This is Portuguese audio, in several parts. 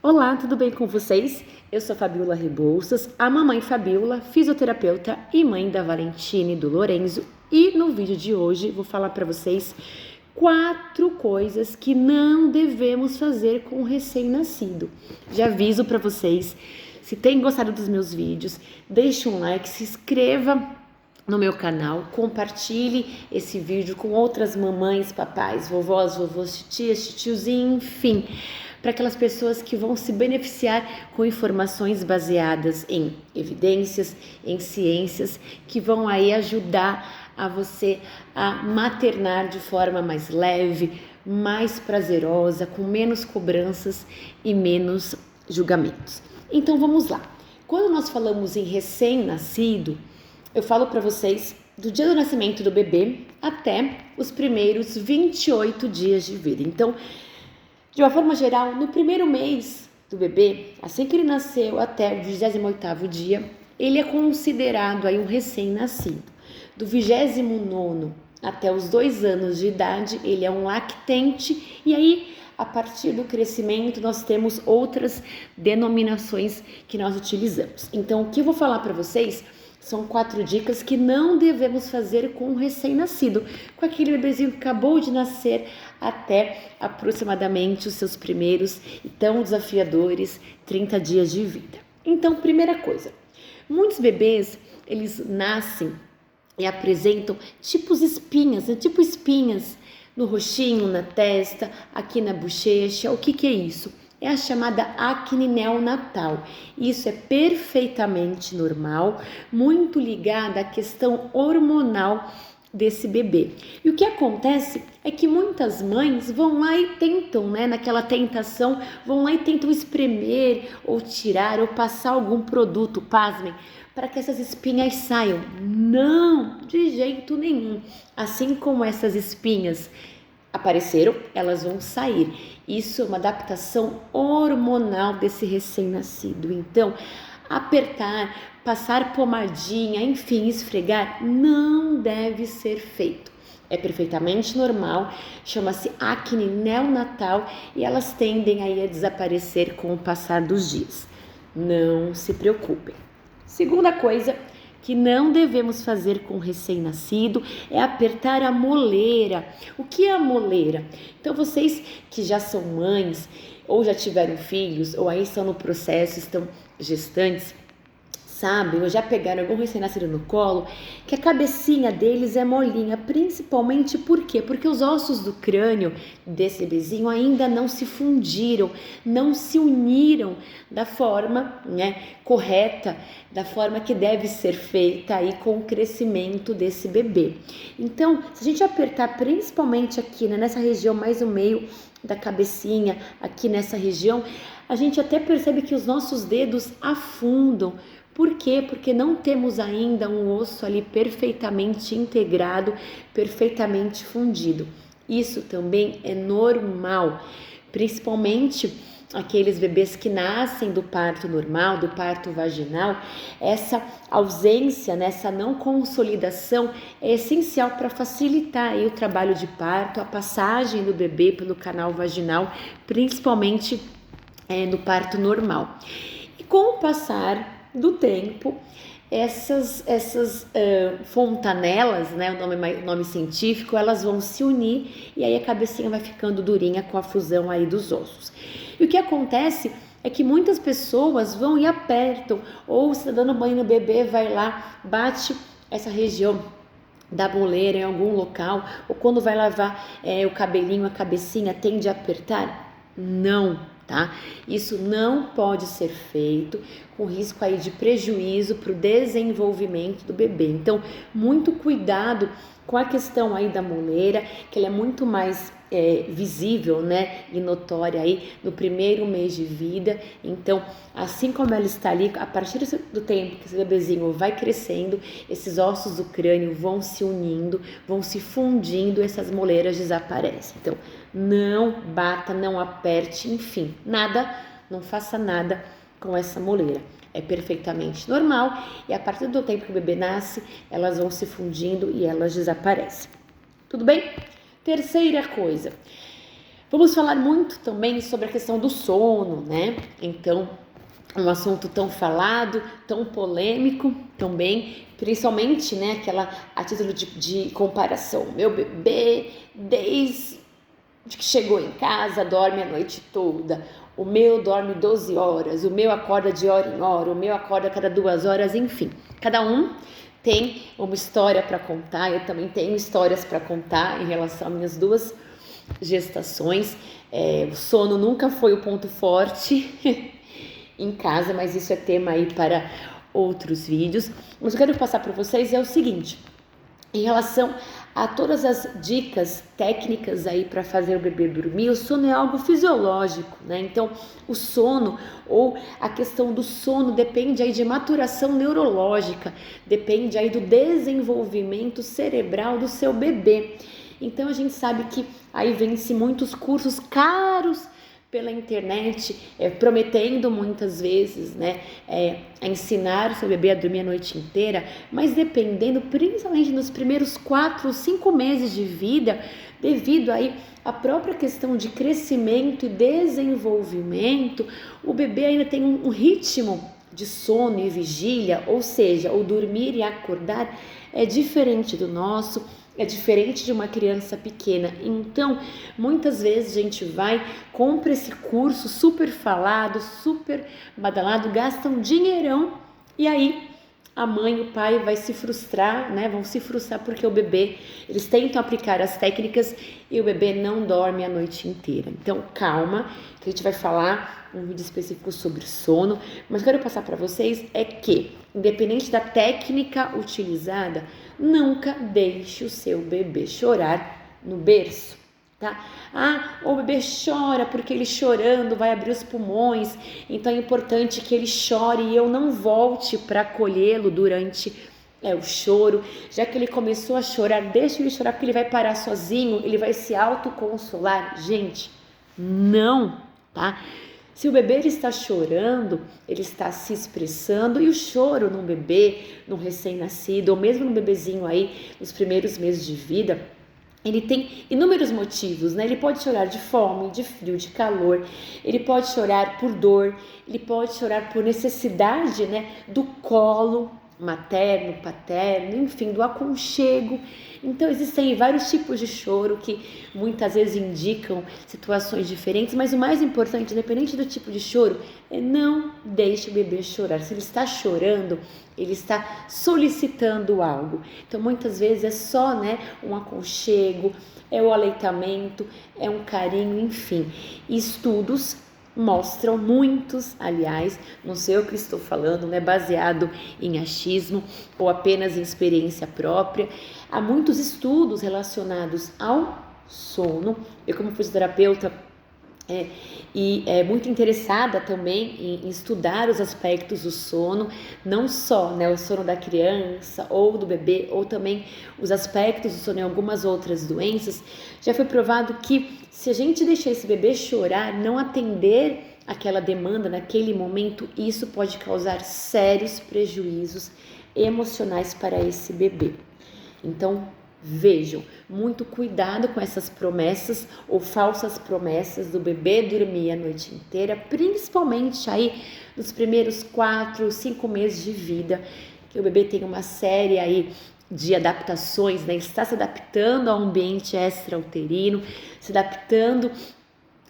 Olá, tudo bem com vocês? Eu sou a Fabiola Rebouças, a mamãe Fabiola, fisioterapeuta e mãe da Valentina e do Lorenzo. E no vídeo de hoje vou falar para vocês 4 coisas que não devemos fazer com o recém-nascido. Já aviso para vocês, se tem gostado dos meus vídeos, deixe um like, se inscreva no meu canal, compartilhe esse vídeo com outras mamães, papais, vovós, tias, tiozinho, enfim, para aquelas pessoas que vão se beneficiar com informações baseadas em evidências, em ciências, que vão aí ajudar a você a maternar de forma mais leve, mais prazerosa, com menos cobranças e menos julgamentos. Então vamos lá. Quando nós falamos em recém-nascido, eu falo para vocês do dia do nascimento do bebê até os primeiros 28 dias de vida. Então, de uma forma geral, no primeiro mês do bebê, assim que ele nasceu até o 28º dia, ele é considerado aí um recém-nascido. Do 29º até os 2 anos de idade, ele é um lactente, e aí, a partir do crescimento, nós temos outras denominações que nós utilizamos. Então, o que eu vou falar para vocês são 4 dicas que não devemos fazer com o recém-nascido, com aquele bebezinho que acabou de nascer até aproximadamente os seus primeiros e tão desafiadores 30 dias de vida. Então, primeira coisa, muitos bebês, eles nascem e apresentam tipo espinhas no rostinho, na testa, aqui na bochecha. O que é isso? É a chamada acne neonatal. Isso é perfeitamente normal, muito ligada à questão hormonal desse bebê. E o que acontece é que muitas mães vão lá e tentam, naquela tentação, vão lá e tentam espremer ou tirar ou passar algum produto, pasmem, para que essas espinhas saiam. Não, de jeito nenhum. Assim como essas espinhas apareceram, elas vão sair. Isso é uma adaptação hormonal desse recém-nascido. Então, apertar, passar pomadinha, enfim, esfregar, não deve ser feito. É perfeitamente normal, chama-se acne neonatal e elas tendem aí a desaparecer com o passar dos dias. Não se preocupem. Segunda coisa que não devemos fazer com o recém-nascido é apertar a moleira. O que é a moleira? Então, vocês que já são mães, ou já tiveram filhos, ou aí estão no processo, estão gestantes, sabem, ou já pegaram algum recém-nascido no colo, que a cabecinha deles é molinha, principalmente por quê? Porque os ossos do crânio desse bebezinho ainda não se fundiram, não se uniram da forma, correta, da forma que deve ser feita aí com o crescimento desse bebê. Então, se a gente apertar principalmente aqui, nessa região mais no meio da cabecinha, aqui nessa região, a gente até percebe que os nossos dedos afundam. Por quê? Porque não temos ainda um osso ali perfeitamente integrado, perfeitamente fundido. Isso também é normal, principalmente aqueles bebês que nascem do parto normal, do parto vaginal. Essa ausência, essa não consolidação é essencial para facilitar aí o trabalho de parto, a passagem do bebê pelo canal vaginal, principalmente no parto normal. E com o passar do tempo, essas fontanelas, o nome científico, elas vão se unir e aí a cabecinha vai ficando durinha com a fusão aí dos ossos. E o que acontece é que muitas pessoas vão e apertam, ou se está dando banho no bebê, vai lá, bate essa região da moleira em algum local, ou quando vai lavar o cabelinho, a cabecinha tende a apertar. Não, tá? Isso não pode ser feito com risco aí de prejuízo para o desenvolvimento do bebê. Então, muito cuidado com a questão aí da moleira, que ela é muito mais visível, e notória aí no primeiro mês de vida. Então, assim como ela está ali, a partir do tempo que esse bebezinho vai crescendo, esses ossos do crânio vão se unindo, vão se fundindo, essas moleiras desaparecem. Então, não bata, não aperte, enfim, não faça nada com essa moleira. É perfeitamente normal e a partir do tempo que o bebê nasce, elas vão se fundindo e elas desaparecem. Tudo bem? Terceira coisa, Vamos falar muito também sobre a questão do sono, né? Então, um assunto tão falado, tão polêmico também, principalmente, né, a título de comparação. Meu bebê, desde que chegou em casa, dorme a noite toda. O meu dorme 12 horas, o meu acorda de hora em hora, o meu acorda a cada 2 horas, enfim. Cada um tem uma história para contar, eu também tenho histórias para contar em relação às minhas 2 gestações. O sono nunca foi o ponto forte em casa, mas isso é tema aí para outros vídeos. Mas eu quero passar para vocês é o seguinte, em relação a todas as dicas técnicas aí para fazer o bebê dormir, o sono é algo fisiológico, né? Então, o sono ou a questão do sono depende aí de maturação neurológica, depende aí do desenvolvimento cerebral do seu bebê. Então, a gente sabe que aí vem-se muitos cursos caros pela internet, prometendo muitas vezes, né, ensinar o seu bebê a dormir a noite inteira, mas dependendo, principalmente nos primeiros 4 ou 5 meses de vida, devido aí à própria questão de crescimento e desenvolvimento, o bebê ainda tem um ritmo de sono e vigília, ou seja, o dormir e acordar é diferente do nosso, é diferente de uma criança pequena. Então, muitas vezes a gente vai, compra esse curso super falado, super badalado, gasta um dinheirão e aí a mãe e o pai vai se frustrar, né? Vão se frustrar porque o bebê, eles tentam aplicar as técnicas e o bebê não dorme a noite inteira. Então, calma, que a gente vai falar um vídeo específico sobre sono, mas quero passar para vocês é que, independente da técnica utilizada, nunca deixe o seu bebê chorar no berço, tá? O bebê chora porque ele chorando vai abrir os pulmões, então é importante que ele chore e eu não volte para acolhê-lo durante o choro. Já que ele começou a chorar, deixa ele chorar porque ele vai parar sozinho, ele vai se autoconsolar. Gente, não, tá? Se o bebê ele está chorando, ele está se expressando, e o choro num bebê, num recém-nascido, ou mesmo num bebezinho aí nos primeiros meses de vida, ele tem inúmeros motivos, né? Ele pode chorar de fome, de frio, de calor, ele pode chorar por dor, ele pode chorar por necessidade, né, do colo materno, paterno, enfim, do aconchego. Então existem vários tipos de choro que muitas vezes indicam situações diferentes, mas o mais importante, independente do tipo de choro, é não deixe o bebê chorar. Se ele está chorando, ele está solicitando algo. Então muitas vezes é só, né, um aconchego, é o aleitamento, é um carinho, enfim. Estudos mostram, muitos, aliás, não sei o que estou falando, né, baseado em achismo ou apenas em experiência própria. Há muitos estudos relacionados ao sono. Eu, como fisioterapeuta, muito interessada também em estudar os aspectos do sono, não só, né, o sono da criança ou do bebê, ou também os aspectos do sono em algumas outras doenças. Já foi provado que se a gente deixar esse bebê chorar, não atender aquela demanda naquele momento, isso pode causar sérios prejuízos emocionais para esse bebê. Então, vejam, muito cuidado com essas promessas ou falsas promessas do bebê dormir a noite inteira, principalmente aí nos primeiros 4, 5 meses de vida, que o bebê tem uma série aí de adaptações, né? Está se adaptando ao ambiente extrauterino, se adaptando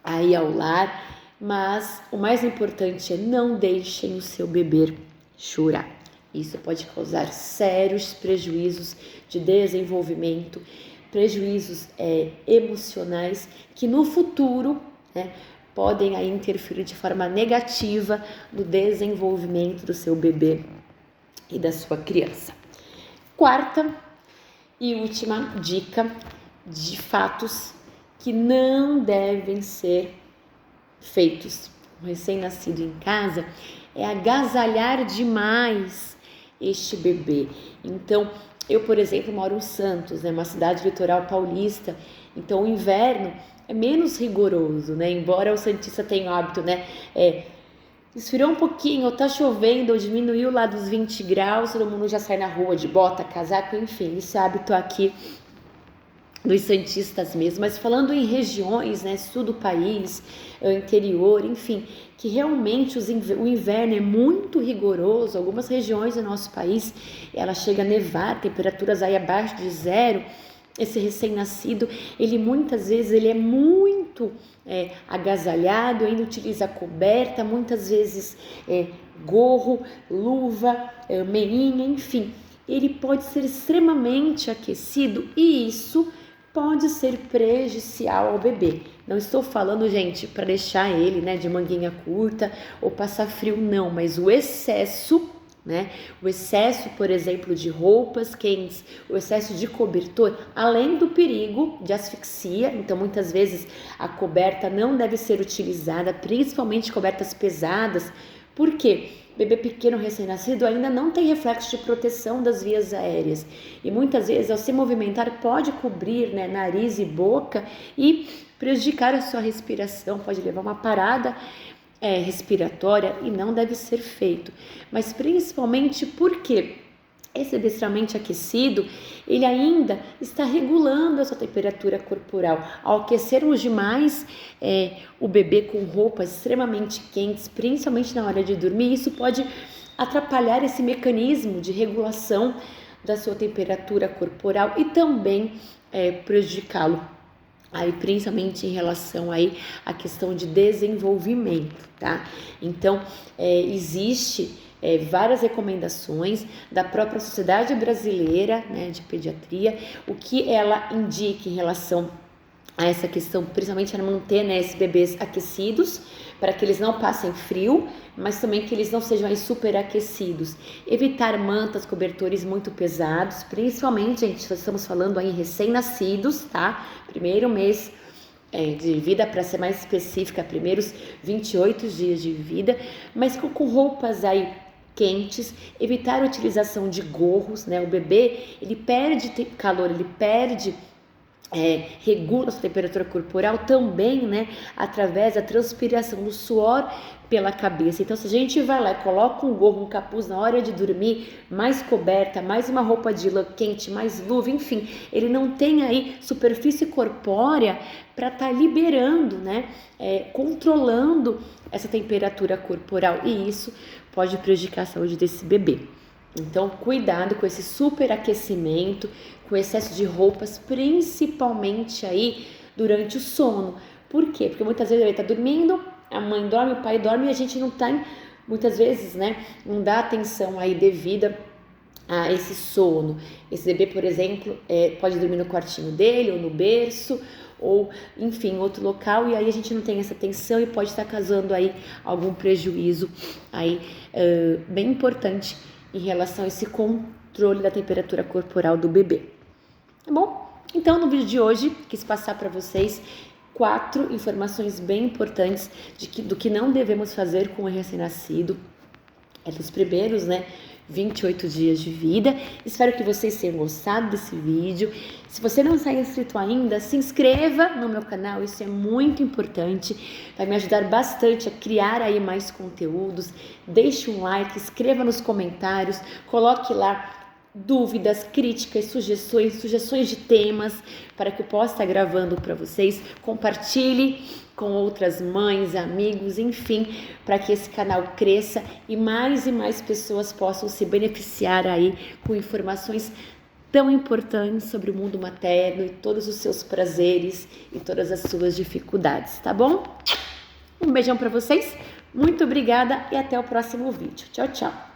aí ao lar, mas o mais importante é não deixem o seu bebê chorar. Isso pode causar sérios prejuízos de desenvolvimento, prejuízos emocionais que no futuro, né, podem aí interferir de forma negativa no desenvolvimento do seu bebê e da sua criança. Quarta e última dica de fatos que não devem ser feitos com recém-nascido em casa é agasalhar demais este bebê. Então, eu, por exemplo, moro em Santos, né, uma cidade litoral paulista, então o inverno é menos rigoroso, né, embora o santista tenha o hábito, né, esfriou um pouquinho, ou tá chovendo, ou diminuiu lá dos 20 graus, todo mundo já sai na rua de bota, casaco, enfim, esse hábito aqui dos santistas mesmo, mas falando em regiões, né, sul do país, interior, enfim, que realmente o inverno é muito rigoroso. Algumas regiões do nosso país, ela chega a nevar, temperaturas aí abaixo de zero. Esse recém-nascido, ele muitas vezes ele é muito agasalhado, ainda utiliza coberta, muitas vezes gorro, luva, meinha, enfim. Ele pode ser extremamente aquecido e isso pode ser prejudicial ao bebê. Não estou falando, gente, para deixar ele, né, de manguinha curta ou passar frio, não, mas o excesso, né, o excesso, por exemplo, de roupas quentes, o excesso de cobertor, além do perigo de asfixia. Então, muitas vezes a coberta não deve ser utilizada, principalmente cobertas pesadas. Por quê? Bebê pequeno recém-nascido ainda não tem reflexo de proteção das vias aéreas e muitas vezes ao se movimentar pode cobrir, né, nariz e boca e prejudicar a sua respiração, pode levar uma parada respiratória e não deve ser feito. Mas principalmente porque esse bebê extremamente aquecido, ele ainda está regulando a sua temperatura corporal. Ao aquecermos demais o bebê com roupas extremamente quentes, principalmente na hora de dormir, isso pode atrapalhar esse mecanismo de regulação da sua temperatura corporal e também prejudicá-lo. Aí, principalmente em relação aí à questão de desenvolvimento, tá? Então, existe várias recomendações da própria Sociedade Brasileira, né, de Pediatria, o que ela indica em relação a essa questão, principalmente a manter, né, esses bebês aquecidos, para que eles não passem frio, mas também que eles não sejam aí superaquecidos. Evitar mantas, cobertores muito pesados, principalmente, gente, nós estamos falando aí em recém-nascidos, tá? Primeiro mês de vida, para ser mais específica, primeiros 28 dias de vida, mas com roupas aí quentes, evitar a utilização de gorros, né? O bebê, ele perde calor, ele perde regula a sua temperatura corporal também, né, através da transpiração do suor pela cabeça. Então, se a gente vai lá e coloca um gorro, um capuz na hora de dormir, mais coberta, mais uma roupa de lã quente, mais luva, enfim, ele não tem aí superfície corpórea para estar liberando, né, controlando essa temperatura corporal, e isso pode prejudicar a saúde desse bebê. Então, cuidado com esse superaquecimento, com excesso de roupas, principalmente aí durante o sono. Por quê? Porque muitas vezes ele está dormindo, a mãe dorme, o pai dorme e a gente não tem, muitas vezes, né, não dá atenção aí devida a esse sono. Esse bebê, por exemplo, pode dormir no quartinho dele ou no berço, ou enfim, outro local, e aí a gente não tem essa atenção e pode estar causando aí algum prejuízo aí bem importante em relação a esse controle da temperatura corporal do bebê. Tá bom? Então, no vídeo de hoje, quis passar para vocês 4 informações bem importantes do que não devemos fazer com o recém-nascido. Dos primeiros, né, 28 dias de vida. Espero que vocês tenham gostado desse vídeo. Se você não está inscrito ainda, se inscreva no meu canal, isso é muito importante, vai me ajudar bastante a criar aí mais conteúdos. Deixe um like, escreva nos comentários, coloque lá dúvidas, críticas, sugestões de temas para que eu possa estar gravando para vocês. Compartilhe com outras mães, amigos, enfim, para que esse canal cresça e mais pessoas possam se beneficiar aí com informações tão importantes sobre o mundo materno e todos os seus prazeres e todas as suas dificuldades, tá bom? Um beijão para vocês, muito obrigada e até o próximo vídeo. Tchau, tchau!